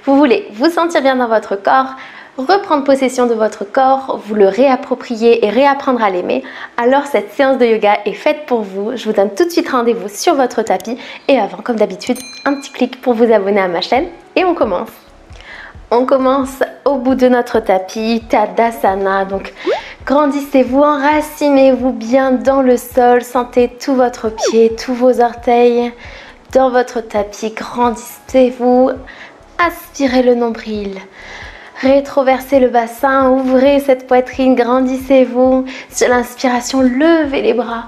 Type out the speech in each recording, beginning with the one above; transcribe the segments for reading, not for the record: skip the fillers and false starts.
Vous voulez vous sentir bien dans votre corps, reprendre possession de votre corps, vous le réapproprier et réapprendre à l'aimer, alors cette séance de yoga est faite pour vous. Je vous donne tout de suite rendez-vous sur votre tapis et avant, comme d'habitude, un petit clic pour vous abonner à ma chaîne et on commence. On commence au bout de notre tapis, Tadasana. Donc grandissez-vous, enracinez-vous bien dans le sol, sentez tout votre pied, tous vos orteils dans votre tapis. Grandissez-vous, aspirez le nombril. Rétroversez le bassin, ouvrez cette poitrine, grandissez-vous. Sur l'inspiration, levez les bras.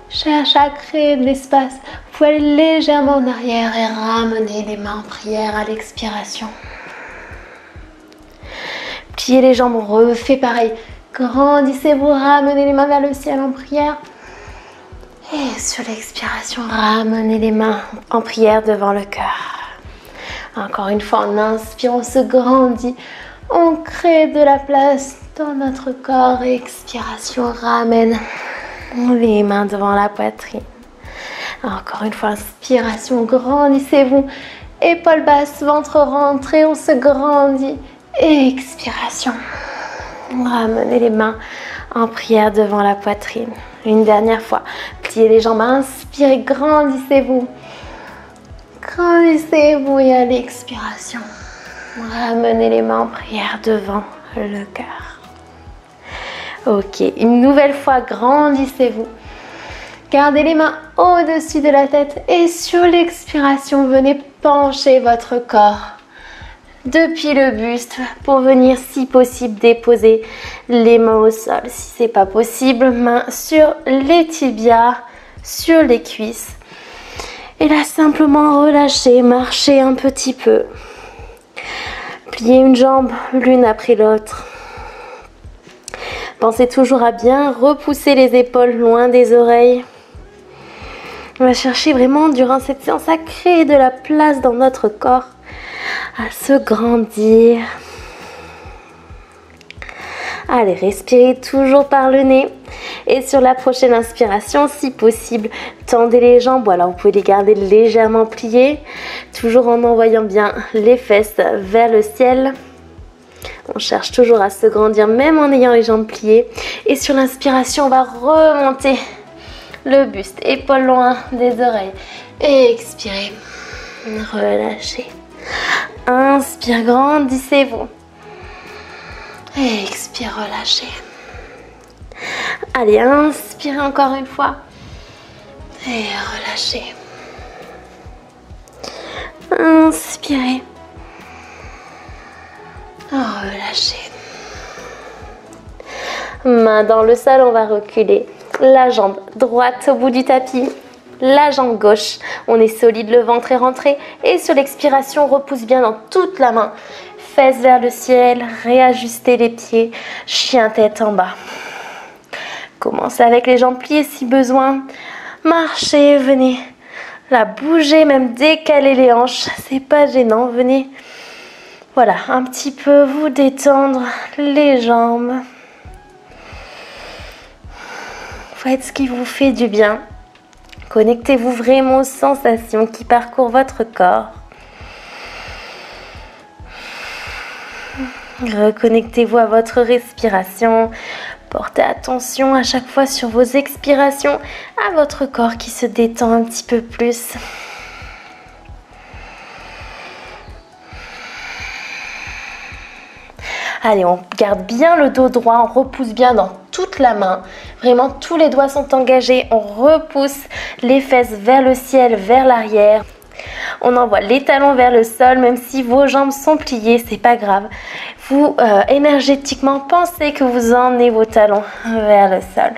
Cherchez à créer de l'espace. Vous pouvez aller légèrement en arrière et ramener les mains en prière à l'expiration. Pliez les jambes, refait pareil. Grandissez-vous, ramenez les mains vers le ciel en prière. Et sur l'expiration, ramenez les mains en prière devant le cœur. Encore une fois, on inspire, on se grandit. On crée de la place dans notre corps. Expiration, ramène les mains devant la poitrine. Encore une fois, inspiration, grandissez-vous. Épaules basses, ventre rentré, on se grandit. Expiration. Ramenez les mains en prière devant la poitrine. Une dernière fois. Pliez les jambes, inspirez, grandissez-vous. Grandissez-vous et à l'expiration, ramenez les mains en prière devant le cœur. Ok, une nouvelle fois, grandissez-vous. Gardez les mains au-dessus de la tête et sur l'expiration, venez pencher votre corps depuis le buste pour venir, si possible, déposer les mains au sol. Si ce n'est pas possible, mains sur les tibias, sur les cuisses. Et là, simplement relâchez, marchez un petit peu. Pliez une jambe l'une après l'autre. Pensez toujours à bien repousser les épaules loin des oreilles. On va chercher vraiment, durant cette séance, à créer de la place dans notre corps, à se grandir. Allez, respirez toujours par le nez. Et sur la prochaine inspiration, si possible, tendez les jambes. Voilà, vous pouvez les garder légèrement pliées. Toujours en envoyant bien les fesses vers le ciel. On cherche toujours à se grandir, même en ayant les jambes pliées. Et sur l'inspiration, on va remonter le buste, épaules loin des oreilles. Et expirez, relâchez. Inspire, grandissez-vous. Et expire, relâchez. Allez, inspirez encore une fois. Et relâchez. Inspirez. Relâchez. Main dans le sol, on va reculer. La jambe droite au bout du tapis. La jambe gauche. On est solide, le ventre est rentré. Et sur l'expiration, on repousse bien dans toute la main. Fesses vers le ciel. Réajustez les pieds. Chien tête en bas. Commencez avec les jambes pliées si besoin. Marchez, venez. Là, bougez, même décaler les hanches. C'est pas gênant. Venez. Voilà, un petit peu vous détendre les jambes. Faites ce qui vous fait du bien. Connectez-vous vraiment aux sensations qui parcourent votre corps. Reconnectez-vous à votre respiration. Portez attention à chaque fois sur vos expirations, à votre corps qui se détend un petit peu plus. Allez, on garde bien le dos droit, on repousse bien dans toute la main. Vraiment, tous les doigts sont engagés. On repousse les fesses vers le ciel, vers l'arrière. On envoie les talons vers le sol, même si vos jambes sont pliées, c'est pas grave. Vous, énergétiquement, pensez que vous emmenez vos talons vers le sol.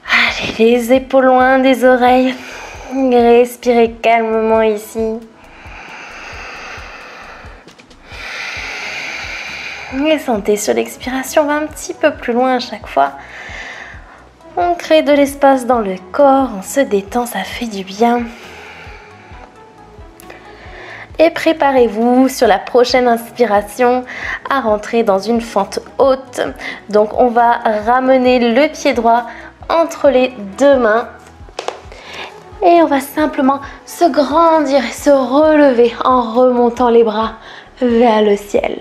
Allez, les épaules loin des oreilles. Respirez calmement ici. Et sentez sur l'expiration, on va un petit peu plus loin à chaque fois. On crée de l'espace dans le corps, on se détend, ça fait du bien. Et préparez-vous sur la prochaine inspiration à rentrer dans une fente haute. Donc on va ramener le pied droit entre les deux mains. Et on va simplement se grandir et se relever en remontant les bras vers le ciel.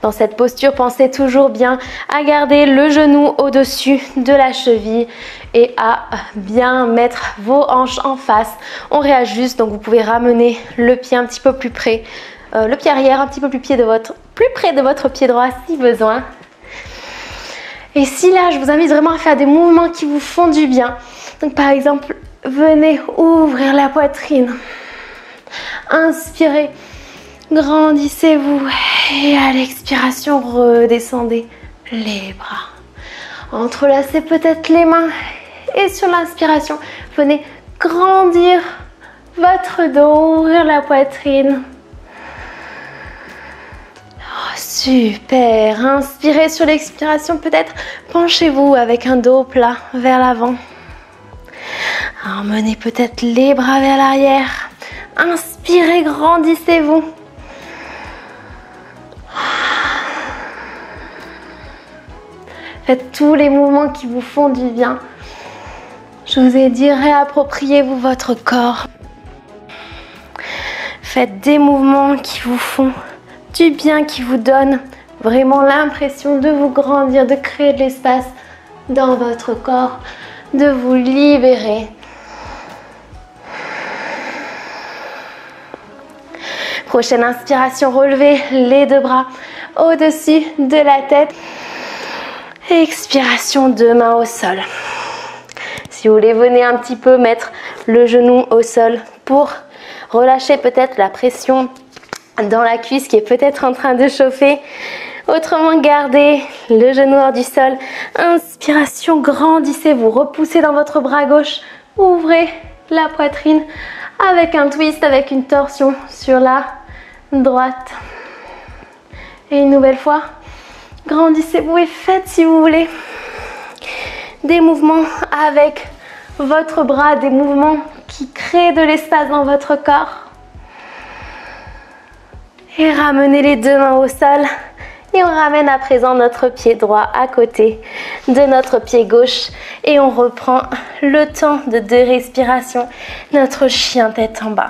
Dans cette posture, pensez toujours bien à garder le genou au-dessus de la cheville et à bien mettre vos hanches en face. On réajuste, donc vous pouvez ramener le pied un petit peu plus près, le pied arrière un petit peu plus près de votre pied droit si besoin. Et si là, je vous invite vraiment à faire des mouvements qui vous font du bien. Donc par exemple, venez ouvrir la poitrine. Inspirez, grandissez-vous et à l'expiration, redescendez les bras. Entrelacez peut-être les mains et sur l'inspiration, venez grandir votre dos, ouvrir la poitrine. Oh, super, inspirez sur l'expiration, peut-être penchez-vous avec un dos plat vers l'avant. Emmenez peut-être les bras vers l'arrière. Inspirez, grandissez-vous. Faites tous les mouvements qui vous font du bien. Je vous ai dit, réappropriez-vous votre corps. Faites des mouvements qui vous font du bien, qui vous donnent vraiment l'impression de vous grandir, de créer de l'espace dans votre corps, de vous libérer. Prochaine inspiration, relevez les deux bras au-dessus de la tête. Expiration, deux mains au sol. Si vous voulez, venez un petit peu mettre le genou au sol pour relâcher peut-être la pression dans la cuisse qui est peut-être en train de chauffer. Autrement, gardez le genou hors du sol. Inspiration, grandissez-vous, repoussez dans votre bras gauche. Ouvrez la poitrine avec un twist, avec une torsion sur la droite. Et une nouvelle fois, grandissez-vous et faites, si vous voulez, des mouvements avec votre bras, des mouvements qui créent de l'espace dans votre corps. Et ramenez les deux mains au sol. Et on ramène à présent notre pied droit à côté de notre pied gauche. Et on reprend le temps de 2 respirations. Notre chien tête en bas.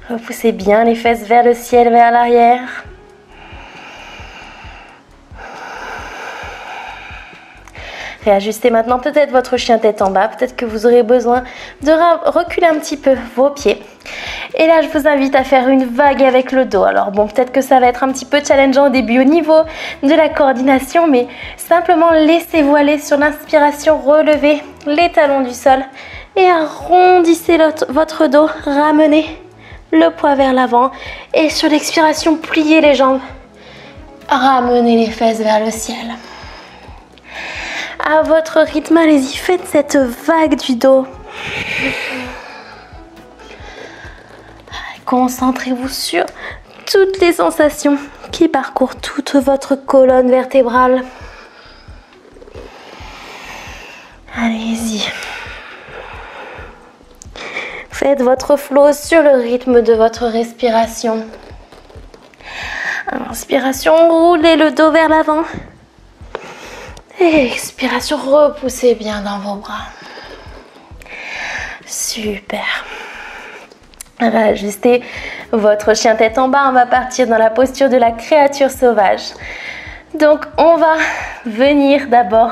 Repoussez bien les fesses vers le ciel, vers l'arrière. Réajustez maintenant peut-être votre chien tête en bas. Peut-être que vous aurez besoin de reculer un petit peu vos pieds. Et là, je vous invite à faire une vague avec le dos. Alors bon, peut-être que ça va être un petit peu challengeant au début au niveau de la coordination, mais simplement laissez-vous aller sur l'inspiration, relevez les talons du sol et arrondissez votre dos, ramenez le poids vers l'avant et sur l'expiration, pliez les jambes, ramenez les fesses vers le ciel. À votre rythme, allez-y, faites cette vague du dos. Concentrez-vous sur toutes les sensations qui parcourent toute votre colonne vertébrale. Allez-y. Faites votre flow sur le rythme de votre respiration. Inspiration, roulez le dos vers l'avant. Et expiration, repoussez bien dans vos bras. Super. Ajustez votre chien tête en bas. On va partir dans la posture de la créature sauvage. Donc, on va venir d'abord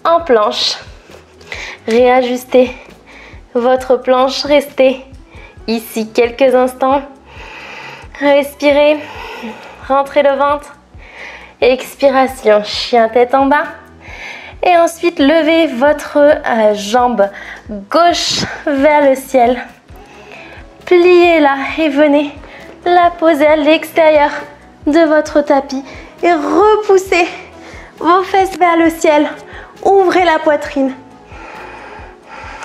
en planche. Réajustez votre planche. Restez ici quelques instants. Respirez. Rentrez le ventre. Expiration, chien tête en bas. Et ensuite, levez votre jambe gauche vers le ciel. Pliez-la et venez la poser à l'extérieur de votre tapis. Et repoussez vos fesses vers le ciel. Ouvrez la poitrine.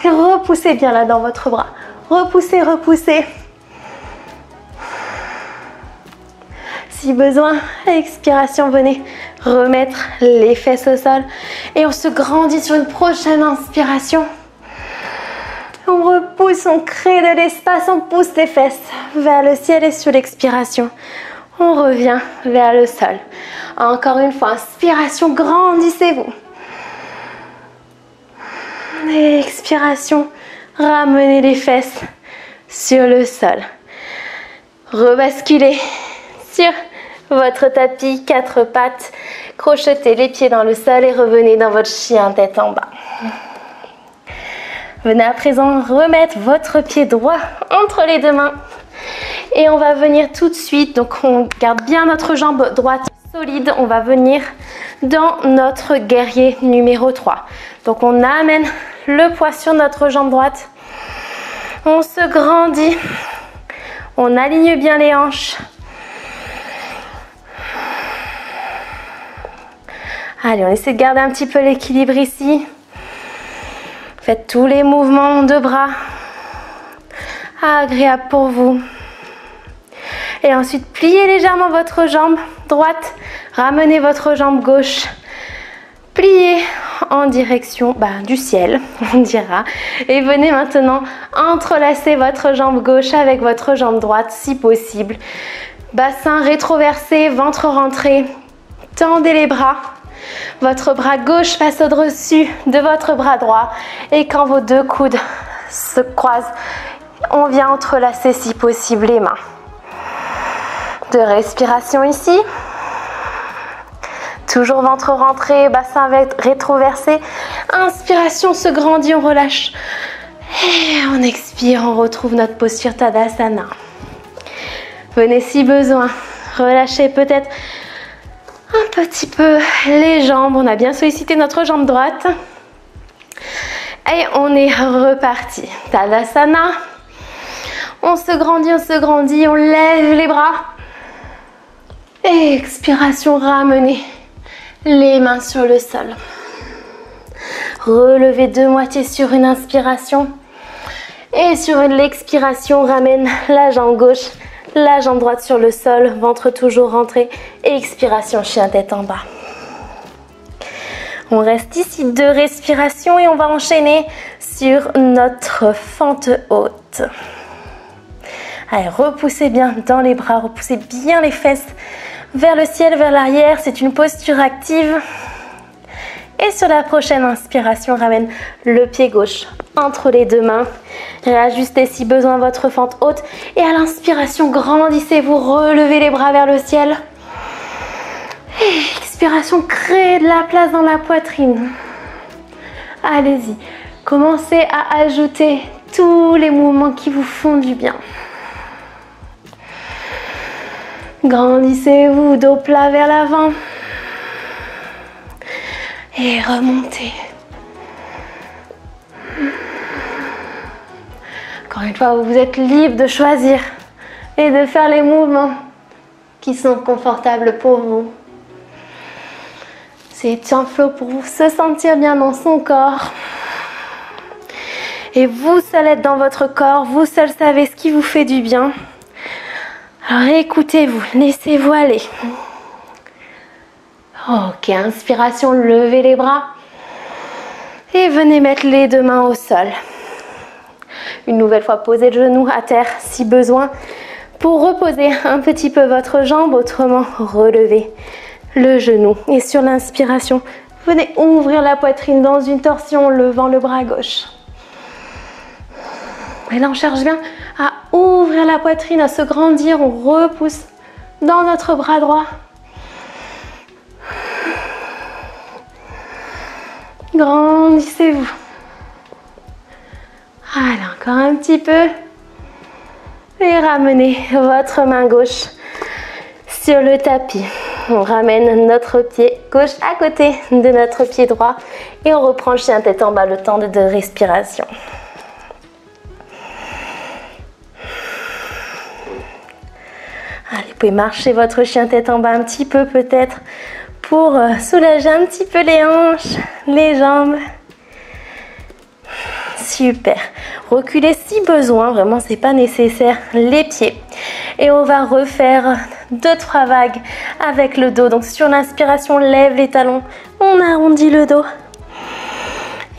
Et repoussez bien là dans votre bras. Repoussez, repoussez. Si besoin, à l'expiration, venez remettre les fesses au sol. Et on se grandit sur une prochaine inspiration. On repousse, on crée de l'espace, on pousse les fesses vers le ciel et sur l'expiration, On revient vers le sol. Encore une fois, inspiration, grandissez-vous. Expiration, ramenez les fesses sur le sol. Rebasculez sur votre tapis, 4 pattes. Crochetez les pieds dans le sol et revenez dans votre chien tête en bas. Venez à présent remettre votre pied droit entre les deux mains. Et on va venir tout de suite, donc on garde bien notre jambe droite solide. On va venir dans notre guerrier numéro 3. Donc on amène le poids sur notre jambe droite. On se grandit. On aligne bien les hanches. Allez, on essaie de garder un petit peu l'équilibre ici. Faites tous les mouvements de bras. Agréable pour vous. Et ensuite, pliez légèrement votre jambe droite. Ramenez votre jambe gauche. Pliez en direction du ciel, on dira. Et venez maintenant entrelacer votre jambe gauche avec votre jambe droite si possible. Bassin rétroversé, ventre rentré. Tendez les bras. Votre bras gauche passe au-dessus de votre bras droit. Et quand vos deux coudes se croisent, on vient entrelacer si possible les mains. De respiration ici. Toujours ventre rentré, bassin rétroversé. Inspiration se grandit, on relâche. Et on expire, on retrouve notre posture Tadasana. Venez si besoin, relâchez peut-être un petit peu les jambes. On a bien sollicité notre jambe droite. Et on est reparti. Tadasana. On se grandit, on lève les bras. Expiration, ramenez les mains sur le sol. Relevez de moitié sur une inspiration. Et sur l'expiration, ramène la jambe gauche, la jambe droite sur le sol, ventre toujours rentré. Expiration, chien tête en bas. On reste ici 2 respirations et on va enchaîner sur notre fente haute. Allez, repoussez bien dans les bras, repoussez bien les fesses vers le ciel, vers l'arrière. C'est une posture active. Et sur la prochaine inspiration, ramène le pied gauche entre les deux mains. Réajustez si besoin votre fente haute. Et à l'inspiration, grandissez-vous, relevez les bras vers le ciel. Et expiration, créez de la place dans la poitrine. Allez-y, commencez à ajouter tous les mouvements qui vous font du bien. Grandissez-vous, dos plat vers l'avant. Et remontez. Encore une fois, vous êtes libre de choisir et de faire les mouvements qui sont confortables pour vous. C'est un flow pour vous se sentir bien dans son corps. Et vous seul êtes dans votre corps, vous seul savez ce qui vous fait du bien. Alors écoutez-vous, laissez-vous aller. Ok, inspiration, levez les bras. Et venez mettre les deux mains au sol. Une nouvelle fois, posez le genou à terre si besoin. Pour reposer un petit peu votre jambe, autrement relevez le genou. Et sur l'inspiration, venez ouvrir la poitrine dans une torsion en levant le bras gauche. Et là, on cherche bien à ouvrir la poitrine, à se grandir. On repousse dans notre bras droit. Grandissez-vous. Allez, encore un petit peu. Et ramenez votre main gauche sur le tapis. On ramène notre pied gauche à côté de notre pied droit. Et on reprend le chien tête en bas, le temps de respiration. Allez, vous pouvez marcher votre chien tête en bas un petit peu peut-être pour soulager un petit peu les hanches, les jambes. Super. Reculez si besoin, vraiment c'est pas nécessaire, les pieds. Et on va refaire 2-3 vagues avec le dos. Donc sur l'inspiration, lève les talons, on arrondit le dos.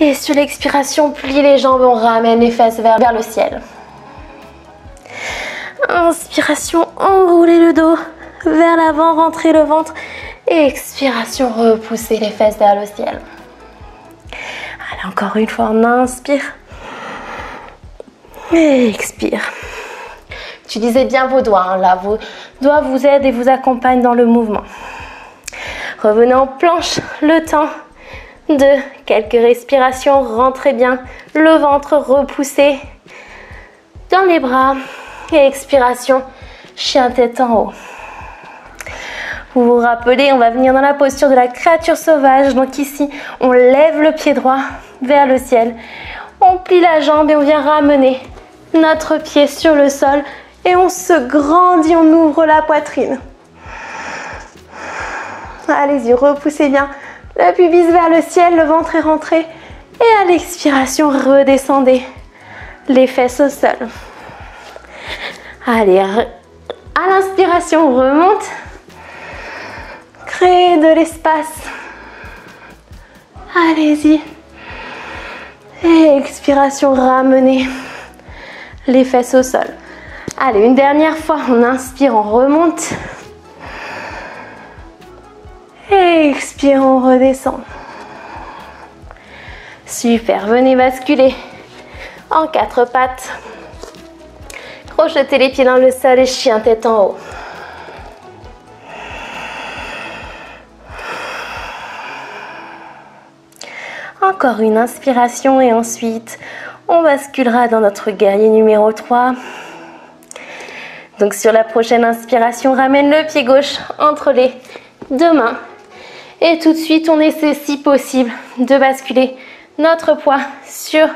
Et sur l'expiration, plie les jambes, on ramène les fesses vers le ciel. Inspiration, enroulez le dos. vers l'avant, rentrez le ventre. Et expiration, repoussez les fesses vers le ciel. Allez, encore une fois, on inspire. Et expire. Utilisez bien vos doigts, hein, là, vos doigts vous aident et vous accompagnent dans le mouvement. Revenez en planche, le temps de quelques respirations. Rentrez bien le ventre, repoussez dans les bras. Et expiration, chien tête en haut. Vous vous rappelez, on va venir dans la posture de la créature sauvage. Donc ici, on lève le pied droit vers le ciel. On plie la jambe et on vient ramener notre pied sur le sol. Et on se grandit, on ouvre la poitrine. Allez-y, repoussez bien le pubis vers le ciel, le ventre est rentré. Et à l'expiration, redescendez les fesses au sol. Allez, à l'inspiration, on remonte. Créez de l'espace. Allez-y. Et expiration, ramenez les fesses au sol. Allez, une dernière fois, on inspire, on remonte. Et expire, on redescend. Super, venez basculer en quatre pattes. Crochetez les pieds dans le sol et chien tête en haut. Encore une inspiration et ensuite, on basculera dans notre guerrier numéro 3. Donc sur la prochaine inspiration, ramène le pied gauche entre les deux mains. Et tout de suite, on essaie si possible de basculer notre poids sur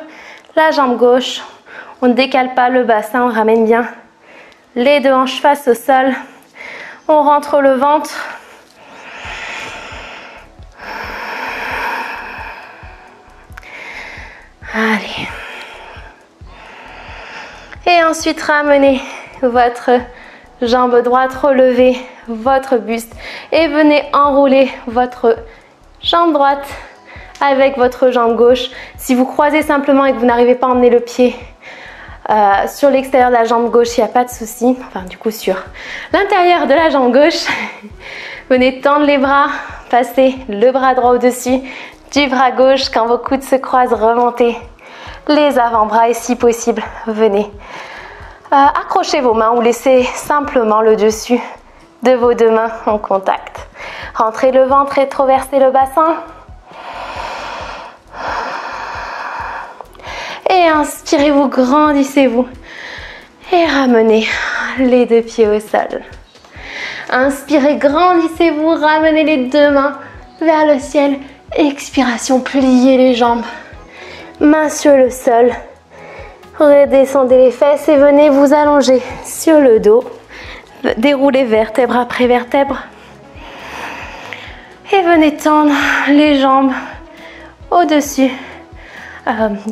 la jambe gauche. On ne décale pas le bassin, on ramène bien les deux hanches face au sol. On rentre le ventre. Allez. Et ensuite, ramenez votre jambe droite, relevez votre buste et venez enrouler votre jambe droite avec votre jambe gauche. Si vous croisez simplement et que vous n'arrivez pas à emmener le pied sur l'extérieur de la jambe gauche, il n'y a pas de souci. Enfin, du coup, sur l'intérieur de la jambe gauche, venez tendre les bras, passez le bras droit au-dessus du bras gauche. Quand vos coudes se croisent, remontez les avant-bras et si possible, venez accrochez vos mains ou laissez simplement le dessus de vos deux mains en contact. Rentrez le ventre, rétroversez le bassin. Et inspirez-vous, grandissez-vous. Et ramenez les deux pieds au sol. Inspirez, grandissez-vous, ramenez les deux mains vers le ciel. Expiration, pliez les jambes. Mains sur le sol. Redescendez les fesses et venez vous allonger sur le dos. Déroulez vertèbre après vertèbre. Et venez tendre les jambes au-dessus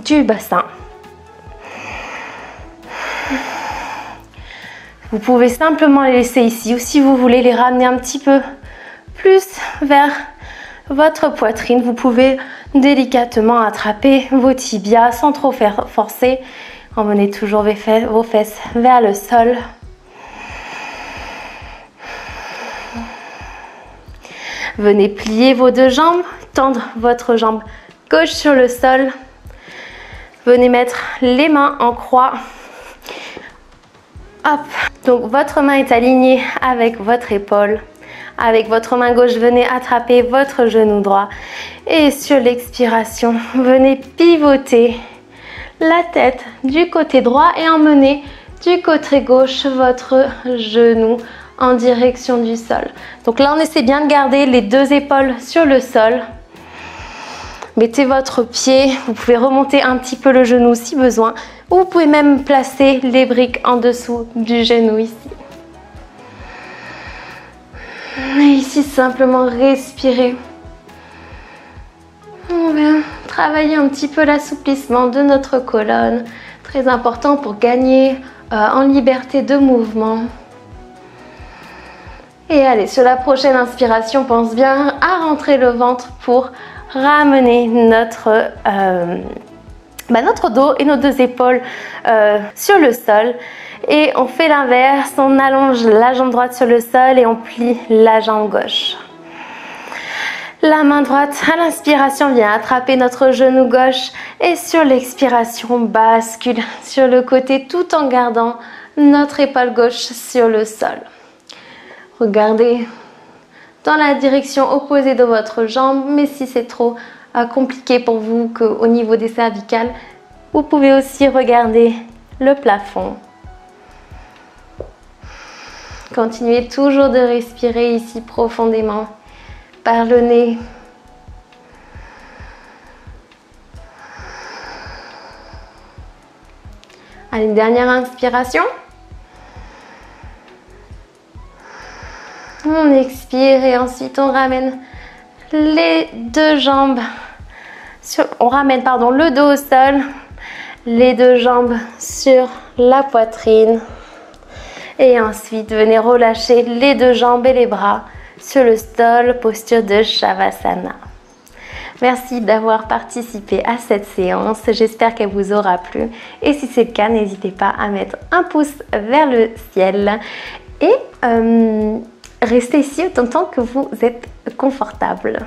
du bassin. Vous pouvez simplement les laisser ici ou si vous voulez les ramener un petit peu plus vers votre poitrine. Vous pouvez délicatement attraper vos tibias sans trop faire forcer. Emmenez toujours vos fesses vers le sol. Venez plier vos deux jambes, tendre votre jambe gauche sur le sol. Venez mettre les mains en croix. Hop. Donc votre main est alignée avec votre épaule. Avec votre main gauche, venez attraper votre genou droit. Et sur l'expiration, venez pivoter la tête du côté droit et emmener du côté gauche votre genou en direction du sol. Donc là, on essaie bien de garder les deux épaules sur le sol. Mettez votre pied, vous pouvez remonter un petit peu le genou si besoin. Ou vous pouvez même placer les briques en dessous du genou ici. Et ici, simplement respirer. On va travailler un petit peu l'assouplissement de notre colonne. Très important pour gagner en liberté de mouvement. Et allez, sur la prochaine inspiration, pense bien à rentrer le ventre pour ramener notre notre dos et nos 2 épaules sur le sol. Et on fait l'inverse, on allonge la jambe droite sur le sol et on plie la jambe gauche. La main droite à l'inspiration vient attraper notre genou gauche et sur l'expiration bascule sur le côté tout en gardant notre épaule gauche sur le sol. Regardez dans la direction opposée de votre jambe, mais si c'est trop compliqué pour vous qu'au niveau des cervicales, vous pouvez aussi regarder le plafond. Continuez toujours de respirer ici profondément par le nez. Allez, une dernière inspiration. On expire et ensuite on ramène les 2 jambes. On ramène le dos au sol, les 2 jambes sur la poitrine. Et ensuite, venez relâcher les 2 jambes et les bras sur le sol, posture de Shavasana. Merci d'avoir participé à cette séance, j'espère qu'elle vous aura plu. Et si c'est le cas, n'hésitez pas à mettre un pouce vers le ciel et restez ici autant de temps que vous êtes confortable.